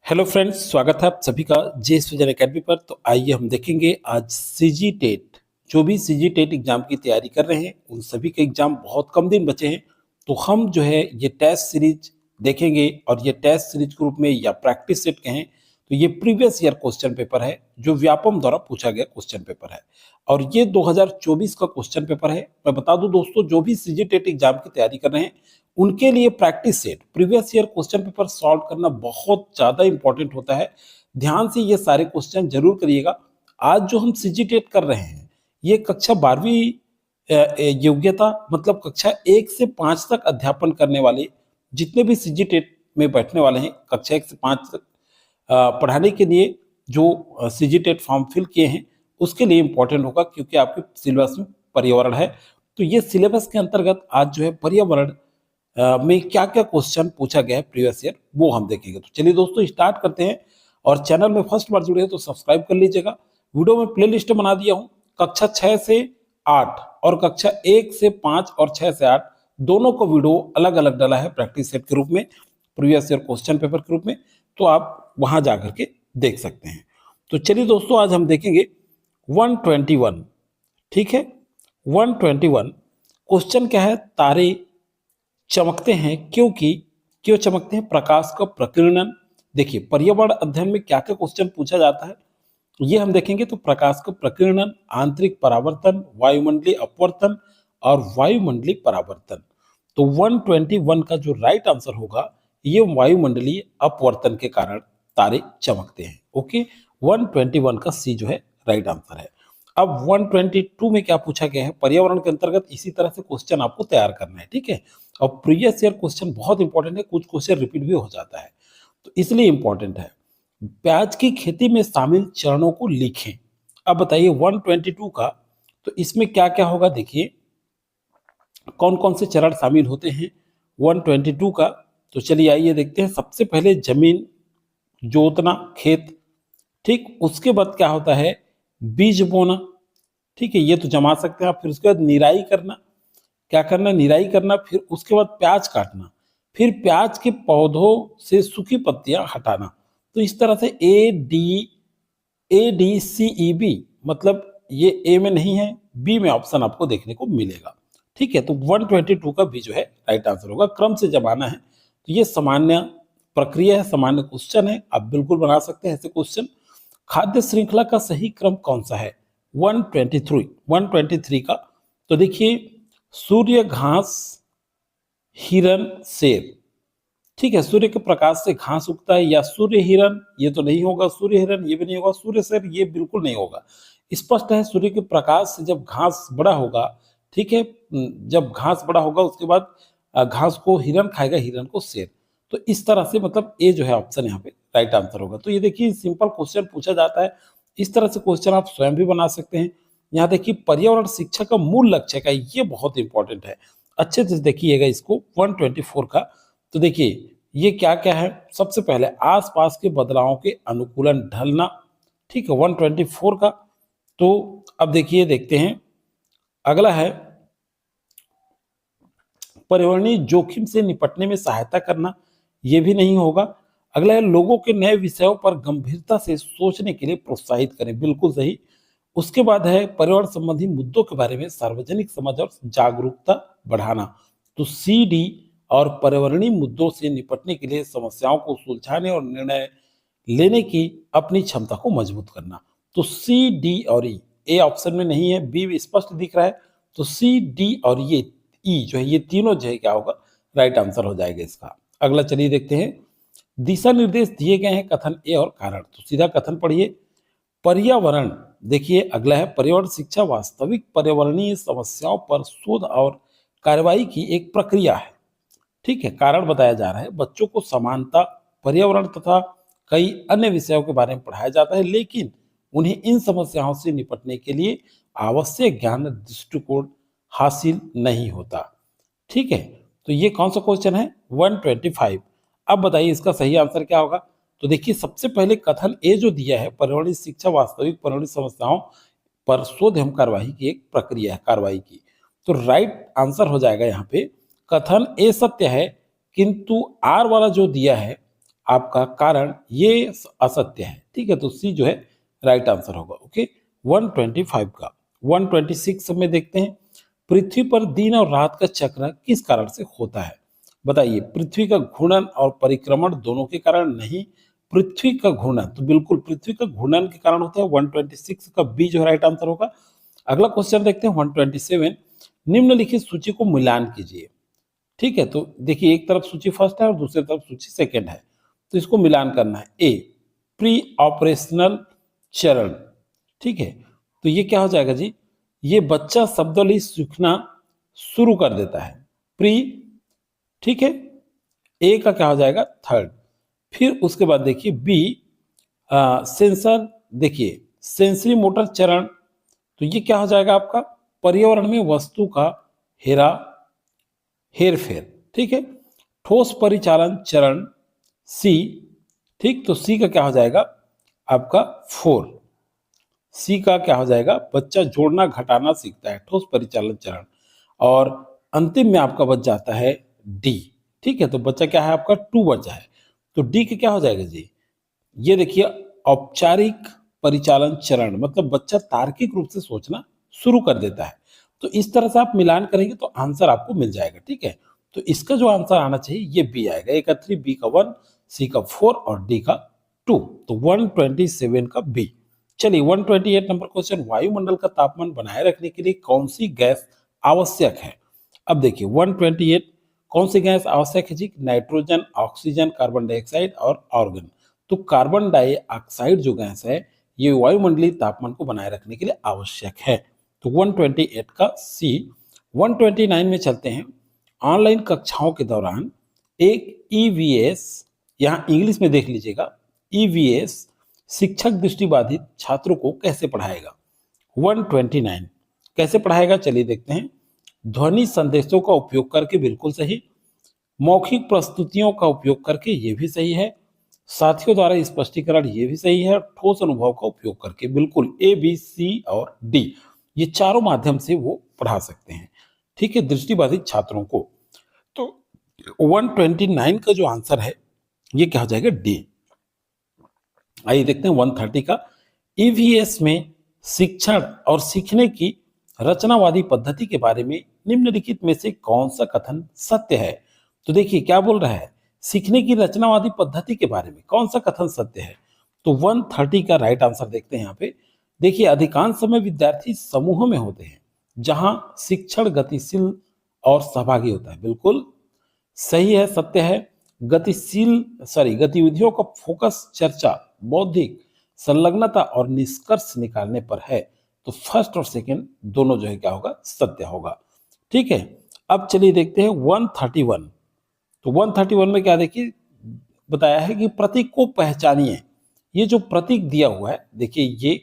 Hello friends, स्वागत है आप सभी का जेएस विजन एकेडमी पर। तो आइए हम देखेंगे आज सीजी टेट, जो भी सीजी टेट एग्जाम की तैयारी कर रहे हैं उन सभी के एग्जाम बहुत कम दिन बचे हैं। तो हम जो है ये टेस्ट सीरीज देखेंगे और ये टेस्ट सीरीज के रूप में या प्रैक्टिस सेट कहें तो ये प्रीवियस ईयर क्वेश्चन पेपर है जो व्यापम द्वारा पूछा गया क्वेश्चन पेपर है और ये 2024 का क्वेश्चन पेपर है। मैं बता दूं दोस्तों, जो भी सीजी टेट एग्जाम की तैयारी कर रहे हैं उनके लिए practice set previous year question paper solve करना बहुत ज्यादा इंपॉर्टेंट होता है। ध्यान से ये सारे क्वेश्चन जरूर करिएगा। आज जो हम सीजीटेट कर रहे हैं ये कक्षा 12वीं योग्यता मतलब कक्षा 1 से 5 तक अध्यापन करने वाले जितने भी सीजीटेट में बैठने वाले हैं कक्षा 1 से 5 तक पढ़ाने के लिए जो सीजीटेट फॉर्म फिल किए हैं उसके लिए इंपॉर्टेंट होगा, क्योंकि आपके सिलेबस में पर्यावरण है। तो ये सिलेबस के अंतर्गत आज जो है पर्यावरण में क्या क्या क्वेश्चन पूछा गया है प्रीवियस ईयर वो हम देखेंगे। तो चलिए दोस्तों स्टार्ट करते हैं। और चैनल में फर्स्ट बार जुड़े हैं तो सब्सक्राइब कर लीजिएगा। वीडियो में प्लेलिस्ट बना दिया हूं, कक्षा 6 से 8 और कक्षा 1 से 5 और 6 से 8 दोनों को वीडियो अलग अलग डाला है प्रैक्टिस सेट के रूप में, प्रीवियस ईयर क्वेश्चन पेपर के रूप में। तो आप वहां जाकर के देख सकते हैं। तो चलिए दोस्तों आज हम देखेंगे 121। ठीक है, 121 क्वेश्चन क्या है? तारे चमकते हैं क्योंकि क्यों चमकते हैं? प्रकाश का प्रकीर्णन। देखिए पर्यावरण अध्ययन में क्या क्या क्वेश्चन पूछा जाता है ये हम देखेंगे। तो प्रकाश का प्रकीर्णन, आंतरिक परावर्तन, वायुमंडलीय अपवर्तन और वायुमंडलीय परावर्तन। तो 121 का जो राइट आंसर होगा ये वायुमंडलीय अपवर्तन के कारण तारे चमकते हैं। ओके, 121 का सी जो है राइट आंसर है। अब 122 में क्या पूछा गया है? पर्यावरण के अंतर्गत इसी तरह से क्वेश्चन आपको तैयार करना है। ठीक है, और प्रीवियस ईयर क्वेश्चन बहुत इंपॉर्टेंट है, कुछ क्वेश्चन रिपीट भी हो जाता है तो इसलिए इंपॉर्टेंट है। प्याज की खेती में शामिल चरणों को लिखें। अब बताइए 122 का, तो इसमें क्या क्या होगा? देखिए कौन कौन से चरण शामिल होते हैं 122 का। तो चलिए आइए देखते हैं। सबसे पहले जमीन जोतना, खेत। ठीक, उसके बाद क्या होता है? बीज बोना। ठीक है, ये तो जमा सकते हैं आप। फिर उसके बाद निराई करना। क्या करना? निराई करना। फिर उसके बाद प्याज काटना। फिर प्याज के पौधों से सूखी पत्तियां हटाना। तो इस तरह से ADCEB, मतलब ये ए में नहीं है, बी में ऑप्शन आपको देखने को मिलेगा। ठीक है, तो 122 का भी जो है राइट आंसर होगा। क्रम से जमाना है तो ये सामान्य प्रक्रिया है, सामान्य क्वेश्चन है, आप बिल्कुल बना सकते हैं ऐसे क्वेश्चन। खाद्य श्रृंखला का सही क्रम कौन सा है? 123 का। तो देखिए सूर्य, घास, हिरन, शेर। ठीक है, सूर्य के प्रकाश से घास उगता है, या सूर्य हिरन ये तो नहीं होगा, सूर्य हिरन ये भी नहीं होगा, सूर्य शेर ये बिल्कुल नहीं होगा। स्पष्ट है सूर्य के प्रकाश से जब घास बड़ा होगा, ठीक है, जब घास बड़ा होगा उसके बाद घास को हिरन खाएगा, हिरन को शेर। तो इस तरह से मतलब ए जो है ऑप्शन यहाँ पे राइट आंसर होगा। तो ये देखिए सिंपल क्वेश्चन पूछा जाता है, इस तरह से क्वेश्चन आप स्वयं भी बना सकते हैं। यहाँ देखिए पर्यावरण शिक्षा का मूल लक्ष्य का, ये बहुत इंपॉर्टेंट है, अच्छे से देखिएगा इसको 124 का। तो देखिए ये क्या क्या है? सबसे पहले आसपास के बदलावों के अनुकूलन ढलना। ठीक है, 124 का। तो अब देखिए देखते हैं, अगला है पर्यावरणीय जोखिम से निपटने में सहायता करना, ये भी नहीं होगा। अगला है लोगों के नए विषयों पर गंभीरता से सोचने के लिए प्रोत्साहित करें, बिल्कुल सही। उसके बाद है पर्यावरण संबंधी मुद्दों के बारे में सार्वजनिक समझ और जागरूकता बढ़ाना। तो CD और पर्यावरणीय मुद्दों से निपटने के लिए समस्याओं को सुलझाने और निर्णय लेने की अपनी क्षमता को मजबूत करना। तो CD और ए ऑप्शन में नहीं है, बी स्पष्ट दिख रहा है। तो CD और ये ई जो है ये तीनों जो है क्या होगा? राइट आंसर हो जाएगा इसका। अगला चलिए देखते हैं, दिशा निर्देश दिए गए हैं, कथन ए और कारण। तो सीधा कथन पढ़िए। पर्यावरण, देखिए अगला है पर्यावरण शिक्षा वास्तविक पर्यावरणीय समस्याओं पर शोध और कार्रवाई की एक प्रक्रिया है। ठीक है, कारण बताया जा रहा है बच्चों को समानता, पर्यावरण तथा कई अन्य विषयों के बारे में पढ़ाया जाता है, लेकिन उन्हें इन समस्याओं से निपटने के लिए आवश्यक ज्ञान दृष्टिकोण हासिल नहीं होता। ठीक है, तो ये कौन सा क्वेश्चन है? 125। अब बताइए इसका सही आंसर क्या होगा? तो देखिए सबसे पहले कथन ए जो दिया है, पर्यावरणीय शिक्षा वास्तविक पर्यावरणीय समस्याओं पर शोध एवं कार्यवाही की एक प्रक्रिया है, कार्रवाई की। तो राइट आंसर हो जाएगा यहाँ पे कथन ए सत्य है, किंतु आर वाला जो दिया है आपका कारण ये असत्य है। ठीक है, तो सी जो है राइट आंसर होगा। ओके, 125 का 126 में देखते हैं, पृथ्वी पर दिन और रात का चक्र किस कारण से होता है? बताइए, पृथ्वी का घूर्णन और परिक्रमण दोनों के कारण नहीं, पृथ्वी का घूर्णन, तो बिल्कुल पृथ्वी का घूर्णन के कारण होता है। 126 का बी जो है राइट आंसर होगा। अगला क्वेश्चन देखते हैं 127, निम्नलिखित सूची को मिलान कीजिए। ठीक है, तो देखिए एक तरफ सूची फर्स्ट है और दूसरी तरफ सूची सेकंड है, तो इसको मिलान करना है। ए, प्री ऑपरेशनल चरण। ठीक है, तो ये क्या हो जाएगा जी, ये बच्चा शब्दावली सीखना शुरू कर देता है, प्री। ठीक है, ए का क्या हो जाएगा, थर्ड। फिर उसके बाद देखिए बी, सेंसर, देखिए सेंसरी मोटर चरण, तो ये क्या हो जाएगा आपका, पर्यावरण में वस्तु का हेर फेर। ठीक है, ठोस परिचालन चरण सी। ठीक, तो सी का क्या हो जाएगा आपका 4। सी का क्या हो जाएगा, बच्चा जोड़ना घटाना सीखता है, ठोस परिचालन चरण। और अंतिम में आपका बच जाता है डी। ठीक है, तो बच्चा क्या है आपका 2 बचा है, तो डी के क्या हो जाएगा जी, ये देखिए औपचारिक परिचालन चरण, मतलब बच्चा तार्किक रूप से सोचना शुरू कर देता है। तो इस तरह से आप मिलान करेंगे तो आंसर आपको मिल जाएगा। ठीक है, तो इसका जो आंसर आना चाहिए ये बी आएगा। ए का 3, बी का 1, सी का 4 और डी का 2, तो 127 का बी। चलिए 128 नंबर क्वेश्चन, वायुमंडल का तापमान बनाए रखने के लिए कौन सी गैस आवश्यक है? अब देखिए 128, कौन सी गैस आवश्यक है जी, नाइट्रोजन, ऑक्सीजन, कार्बन डाइऑक्साइड और ऑर्गन। तो कार्बन डाइऑक्साइड जो गैस है ये वायुमंडलीय तापमान को बनाए रखने के लिए आवश्यक है, तो 128 का सी। 129 में चलते हैं, ऑनलाइन कक्षाओं के दौरान एक ईवीएस, यहाँ इंग्लिश में देख लीजिएगा, ईवीएस शिक्षक दृष्टिबाधित छात्रों को कैसे पढ़ाएगा? 129 कैसे पढ़ाएगा, चलिए देखते हैं। ध्वनि संदेशों का उपयोग करके, बिल्कुल सही। मौखिक प्रस्तुतियों का उपयोग करके, ये भी सही है। साथियों द्वारा स्पष्टीकरण, ये भी सही है। ठोस अनुभव का उपयोग करके, बिल्कुल ए, बी, सी और डी, ये चारों माध्यम से वो पढ़ा सकते हैं। ठीक है, दृष्टिबाधित छात्रों को। तो 129 का जो आंसर है ये क्या हो जाएगा, डी। आइए देखते हैं 130 का, ईवीएस में शिक्षण और सीखने की रचनावादी पद्धति के बारे में निम्नलिखित में से कौन सा कथन सत्य है? तो देखिए क्या बोल रहा है, सीखने की रचनावादी पद्धति के बारे में कौन सा कथन सत्य है? तो 130 का राइट आंसर देखते हैं यहाँ पे। देखिए अधिकांश समय विद्यार्थी समूहों में होते हैं जहां शिक्षण गतिशील और सहभागी होता है, बिल्कुल सही है, सत्य है। गतिविधियों का फोकस चर्चा, बौद्धिक संलग्नता और निष्कर्ष निकालने पर है, तो फर्स्ट और सेकंड दोनों जो है क्या होगा, सत्य होगा। ठीक है, अब चलिए देखते हैं 131। तो 131 में क्या देखिए बताया है कि प्रतीक को पहचानिए। ये जो प्रतीक दिया हुआ है, देखिए ये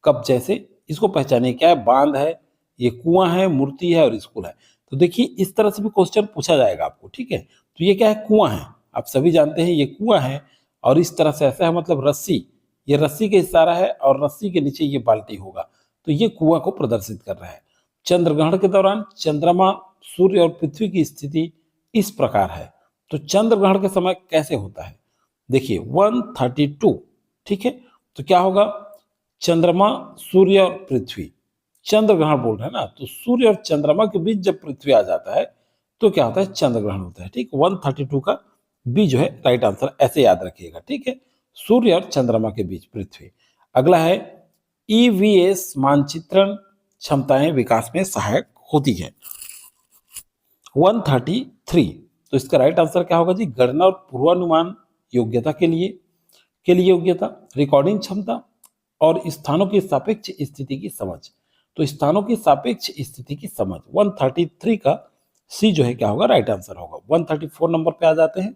कप जैसे, इसको पहचानिए, क्या है, बांध है, ये कुआं है, मूर्ति है और स्कूल है। तो देखिए इस तरह से भी क्वेश्चन पूछा जाएगा आपको। ठीक है, तो ये क्या है, कुआं है, आप सभी जानते हैं ये कुआं है, और इस तरह से ऐसा है, मतलब रस्सी, ये रस्सी के इशारा है और रस्सी के नीचे ये बाल्टी होगा, तो ये कुआं को प्रदर्शित कर रहा है। चंद्रग्रहण के दौरान चंद्रमा, सूर्य और पृथ्वी की स्थिति इस प्रकार है, तो चंद्रग्रहण के समय कैसे होता है? देखिए 132। ठीक है, तो क्या होगा, चंद्रमा, सूर्य और पृथ्वी, चंद्रग्रहण बोल रहे हैं ना, तो सूर्य और चंद्रमा के बीच जब पृथ्वी आ जाता है तो क्या होता है, चंद्रग्रहण होता है। ठीक, 132 का बी जो है राइट आंसर, ऐसे याद रखिएगा। ठीक है, सूर्य और चंद्रमा के बीच पृथ्वी। अगला है ईवीएस मानचित्रण क्षमताएं विकास में सहायक होती है। 133, तो इसका राइट आंसर क्या होगा जी, गणना और पूर्वानुमान योग्यता के लिए योग्यता, रिकॉर्डिंग क्षमता और स्थानों की सापेक्ष स्थिति की समझ। तो स्थानों की सापेक्ष स्थिति की समझ, 133 का सी जो है क्या होगा, राइट आंसर होगा। 134 नंबर पे आ जाते हैं।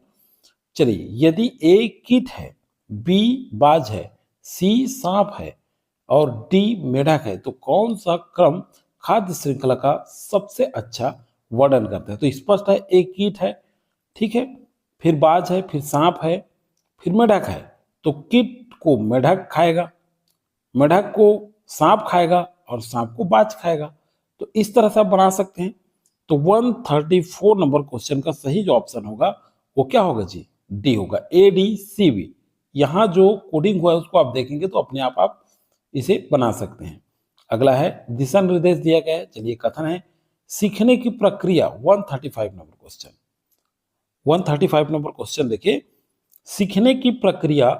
चलिए, यदि ए कीट है, बी बाज है, सी सांप है और डी मेढक है, तो कौन सा क्रम खाद्य श्रृंखला का सबसे अच्छा वर्णन करता है? तो स्पष्ट है, ए कीट है, ठीक है, फिर बाज है, फिर सांप है, फिर मेढक है। तो कीट को मेढक खाएगा, मेढक को सांप खाएगा और सांप को बाज खाएगा। तो इस तरह से आप बना सकते हैं। तो 134 नंबर क्वेश्चन का सही जो ऑप्शन होगा वो क्या होगा जी, डी होगा, ADCB। यहाँ जो कोडिंग हुआ है उसको आप देखेंगे तो अपने आप इसे बना सकते हैं। अगला है दिशा निर्देश दिया गया है। चलिए कथन है सीखने की प्रक्रिया 135 नंबर क्वेश्चन। 135 नंबर क्वेश्चन देखिए, सीखने की प्रक्रिया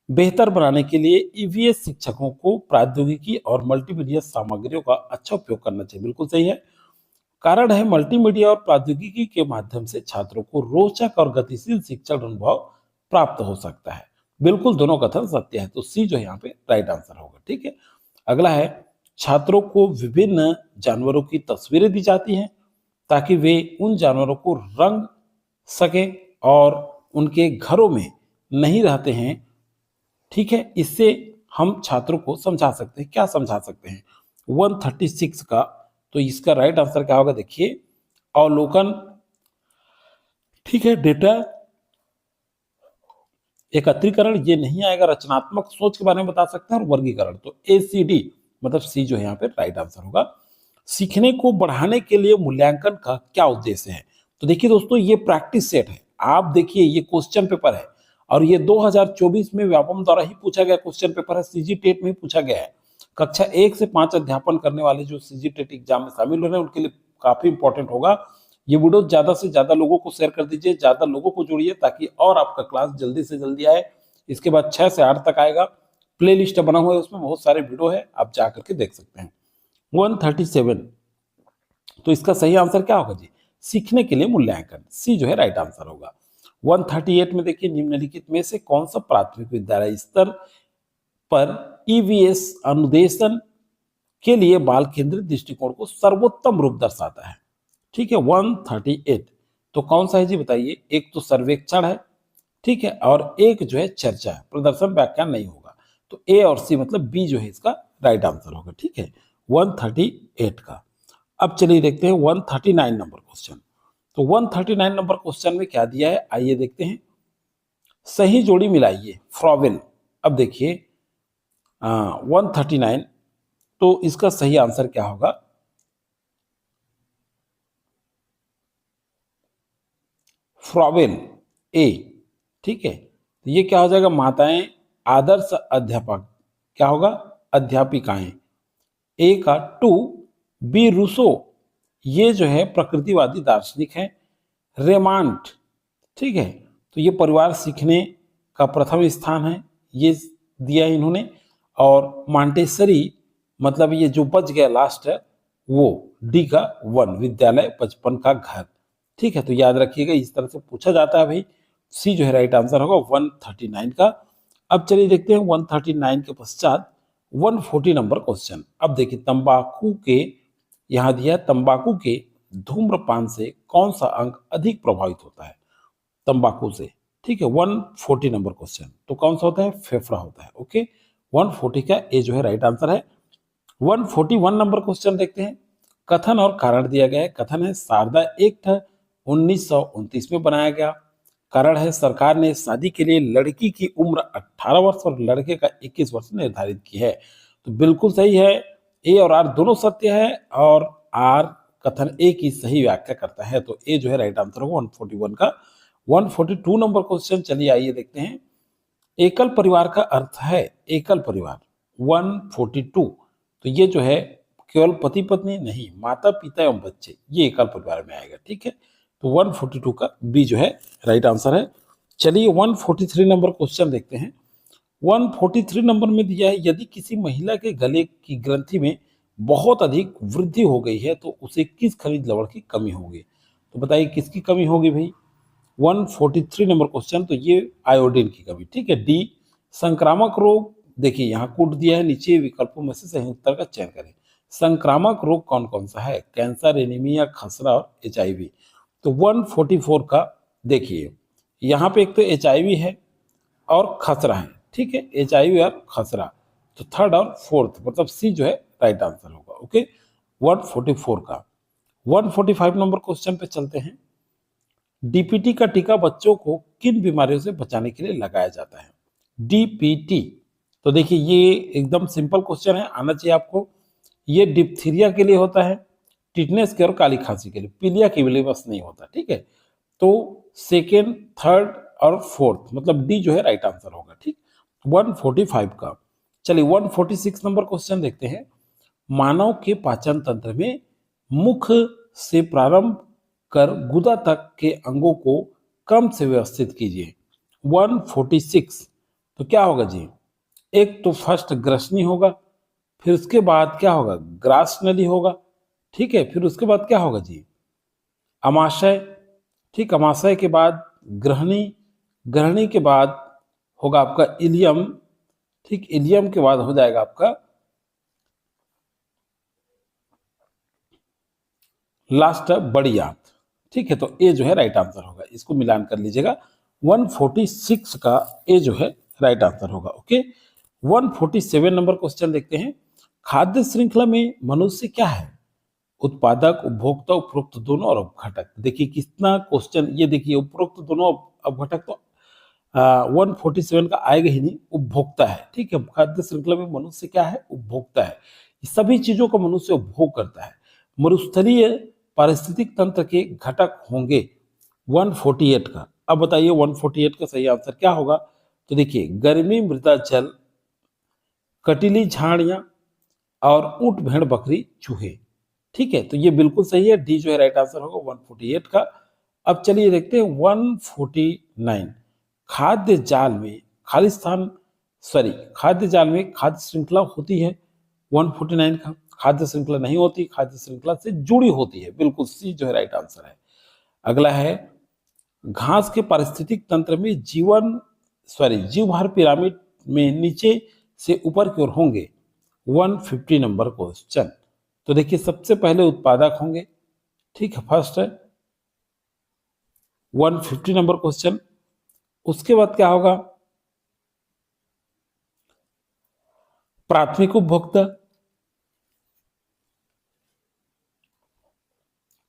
बेहतर बनाने के लिए ईवीएस शिक्षकों को प्रौद्योगिकी और मल्टीमीडिया सामग्रियों का अच्छा उपयोग करना चाहिए। बिल्कुल सही है। कारण है मल्टीमीडिया और प्रौद्योगिकी के माध्यम से छात्रों को रोचक और गतिशील शिक्षण अनुभव प्राप्त हो सकता है। बिल्कुल दोनों कथन सत्य है, तो सी जो है यहाँ पे राइट आंसर होगा। ठीक है। अगला है छात्रों को विभिन्न जानवरों की तस्वीरें दी जाती हैं ताकि वे उन जानवरों को रंग सके और उनके घरों में नहीं रहते हैं। ठीक है, इससे हम छात्रों को समझा सकते हैं। क्या समझा सकते हैं 136 का, तो इसका राइट आंसर क्या होगा देखिए, अवलोकन। ठीक है, डेटा एकत्रीकरण ये नहीं आएगा, रचनात्मक सोच के बारे में बता सकते हैं, और वर्गीकरण, तो ACD मतलब सी जो है यहाँ पे राइट आंसर होगा। सीखने को बढ़ाने के लिए मूल्यांकन का क्या उद्देश्य है? तो देखिए दोस्तों, ये प्रैक्टिस सेट है। आप देखिए ये क्वेश्चन पेपर है और ये 2024 में व्यापम द्वारा ही पूछा गया क्वेश्चन पेपर है, सीजी टेट में ही पूछा गया है। कक्षा 1 से 5 अध्यापन करने वाले जो सीजी टेट एग्जाम में शामिल हो रहे हैं उनके लिए काफी इंपॉर्टेंट होगा। ये वीडियो ज्यादा से ज्यादा लोगों को शेयर कर दीजिए, ज्यादा लोगों को जोड़िए ताकि और आपका क्लास जल्दी से जल्दी आए। इसके बाद 6 से 8 तक आएगा। प्ले लिस्ट बना हुआ है, उसमें बहुत सारे वीडियो है, आप जा करके देख सकते हैं। 137, तो इसका सही आंसर क्या होगा जी, सीखने के लिए मूल्यांकन, सी जो है राइट आंसर होगा। 138 में देखिए, निम्नलिखित में से कौन सा प्राथमिक विद्यालय स्तर पर ईवीएस अनुदेशन के लिए बाल केंद्रित दृष्टिकोण को सर्वोत्तम रूप दर्शाता है? ठीक है, 138 तो कौन सा है जी बताइए। एक तो सर्वेक्षण है, ठीक है, और एक जो है चर्चा है, प्रदर्शन व्याख्यान नहीं होगा। तो ए और सी मतलब बी जो है इसका राइट आंसर होगा। ठीक है, 138 का। अब चलिए देखते हैं 139 नंबर क्वेश्चन। तो 139 नंबर क्वेश्चन में क्या दिया है, आइए देखते हैं। सही जोड़ी मिलाइए, फ्रॉवेल। अब देखिए 139, तो इसका सही आंसर क्या होगा, फ्रॉवेल, ए। ठीक है, तो ये क्या हो जाएगा, माताएं आदर्श अध्यापक, क्या होगा, अध्यापिकाएं। ए का टू, बी रूसो, ये जो है प्रकृतिवादी दार्शनिक है। रेमांड, ठीक है, तो ये परिवार सीखने का प्रथम स्थान है, ये दिया है इन्होंने। और मांटेसरी मतलब ये जो बच गया लास्ट है वो डी का 1, विद्यालय बचपन का घर। ठीक है, तो याद रखिएगा इस तरह से पूछा जाता है भाई। सी जो है राइट आंसर होगा 139 का। अब चलिए देखते हैं 139 के पश्चात 140 नंबर क्वेश्चन। अब देखिए तंबाकू के, यहां दिया तंबाकू के धूम्रपान से कौन सा अंग अधिक प्रभावित होता है, तंबाकू से। ठीक है, 140 नंबर क्वेश्चन, तो कौन सा होता है, फेफड़ा होता है। ओके, 140 का ए जो है राइट आंसर है। 141 नंबर क्वेश्चन देखते हैं। कथन और कारण दिया गया है। कथन है शारदा एक्ट 1929 में बनाया गया। कारण है सरकार ने शादी के लिए लड़की की उम्र 18 वर्ष और लड़के का 21 वर्ष निर्धारित की है। तो बिल्कुल सही है, ए और आर दोनों सत्य है, और आर कथन ए की सही व्याख्या करता है, तो ए जो है राइट आंसर होगा 141 का। 142 नंबर क्वेश्चन, चलिए आइए देखते हैं। एकल परिवार का अर्थ है, एकल परिवार 142, तो ये जो है केवल पति पत्नी नहीं, माता पिता एवं बच्चे, ये एकल परिवार में आएगा। ठीक है, तो 142 का बी जो है राइट आंसर है। चलिए 143 नंबर क्वेश्चन देखते हैं। 143 नंबर में दिया है, यदि किसी महिला के गले की ग्रंथि में बहुत अधिक वृद्धि हो गई है तो उसे किस खनिज लवण की कमी होगी? तो बताइए किसकी कमी होगी भाई? 143 नंबर क्वेश्चन, तो ये आयोडीन की कमी। ठीक है, डी। संक्रामक रोग, देखिए यहाँ कोड दिया है, नीचे विकल्पों में से सही उत्तर का चयन करें। संक्रामक रोग कौन कौन सा है? कैंसर, एनीमिया, खसरा और HIV। तो 144 का देखिए, यहाँ पे एक तो HIV है और खसरा है। ठीक है, HIV और खसरा, तो थर्ड और फोर्थ मतलब सी जो है राइट आंसर होगा। ओके, 144 का। 145 नंबर क्वेश्चन पे चलते हैं। DPT का टीका बच्चों को किन बीमारियों से बचाने के लिए लगाया जाता है? DPT, तो देखिए ये एकदम सिंपल क्वेश्चन है, आना चाहिए आपको। ये डिप्थीरिया के लिए होता है, टिटनेस के और काली खांसी के लिए, पीलिया के लिए बस नहीं होता। ठीक है, तो सेकेंड, थर्ड और फोर्थ, मतलब डी जो है राइट आंसर होगा। ठीक, 145 का। चलिए 146 नंबर क्वेश्चन देखते हैं। मानव के पाचन तंत्र में मुख से प्रारंभ कर गुदा तक के अंगों को क्रम से व्यवस्थित कीजिए। 146, तो क्या होगा जी? एक तो फर्स्ट ग्रसनी होगा, फिर उसके बाद क्या होगा? ग्रासनली होगा। ठीक है, फिर उसके बाद क्या होगा जी? अमाशय। ठीक, अमाशय के बाद ग्रहणी, ग्रहणी के बाद होगा आपका इलियम। ठीक, इलियम के बाद हो जाएगा आपका लास्ट बड़ी आंत। ठीक है, तो ए जो है राइट आंसर होगा, इसको मिलान कर लीजिएगा। 146 का ए जो है राइट आंसर होगा। ओके, 147 नंबर क्वेश्चन देखते हैं। खाद्य श्रृंखला में मनुष्य क्या है? उत्पादक, उपभोक्ता, उपरोक्त दोनों और अपघटक। देखिए कितना क्वेश्चन, ये देखिए उपरोक्त दोनों अपघटक तो 147 का आएगा ही नहीं, उपभोक्ता है। ठीक है, खाद्य श्रृंखला में मनुष्य क्या है? उपभोक्ता है। सभी चीजों का मनुष्य उपभोग करता है। मरुस्थलीय पारिस्थितिक तंत्र के घटक होंगे 148 का। अब बताइए 148 का सही आंसर क्या होगा? तो देखिए गर्मी, मृदा जल, कटीली झाड़ियां और ऊंट, भेड़, बकरी, चूहे। ठीक है, तो ये बिल्कुल सही है, डी जो है राइट आंसर होगा 148 का। अब चलिए देखते हैं 149। खाद्य जाल में खालिस्तान खाद्य जाल में खाद्य श्रृंखला होती है। 149 का खाद्य श्रृंखला नहीं होती, खाद्य श्रृंखला से जुड़ी होती है। बिल्कुल सी जो है राइट आंसर है। अगला है घास के पारिस्थितिक तंत्र में जीवभार पिरामिड में नीचे से ऊपर की ओर होंगे। 150 नंबर क्वेश्चन। तो देखिए सबसे पहले उत्पादक होंगे। ठीक है, फर्स्ट है 150 नंबर क्वेश्चन। उसके बाद क्या होगा? प्राथमिक उपभोक्ता।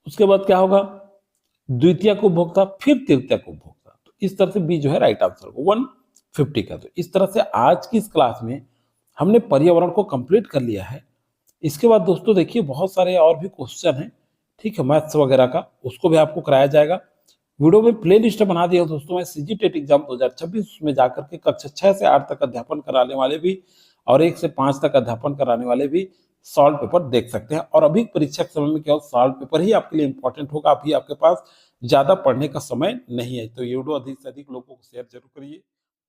उसके बाद क्या होगा? द्वितीयक उपभोक्ता, फिर तृतीयक उपभोक्ता। तो इस तरह से बी जो है राइट आंसर होगा 150 का। तो इस तरह से आज की इस क्लास में हमने पर्यावरण को कंप्लीट कर लिया है। इसके बाद दोस्तों देखिए बहुत सारे और भी क्वेश्चन हैं। ठीक है, मैथ्स वगैरह का, उसको भी आपको कराया जाएगा। वीडियो में प्ले लिस्ट बना दिया दोस्तों मैं, सीजी टेट एग्जाम 2026 में जाकर के कक्षा 6 से 8 तक अध्यापन कराने वाले भी और 1 से 5 तक अध्यापन कराने वाले भी सॉल्व पेपर देख सकते हैं। और अभी परीक्षा के समय में केवल सॉल्व पेपर ही आपके लिए इंपॉर्टेंट होगा, अभी आपके पास ज्यादा पढ़ने का समय नहीं है। तो ये वीडियो अधिक से अधिक लोगों को शेयर जरूर करिए।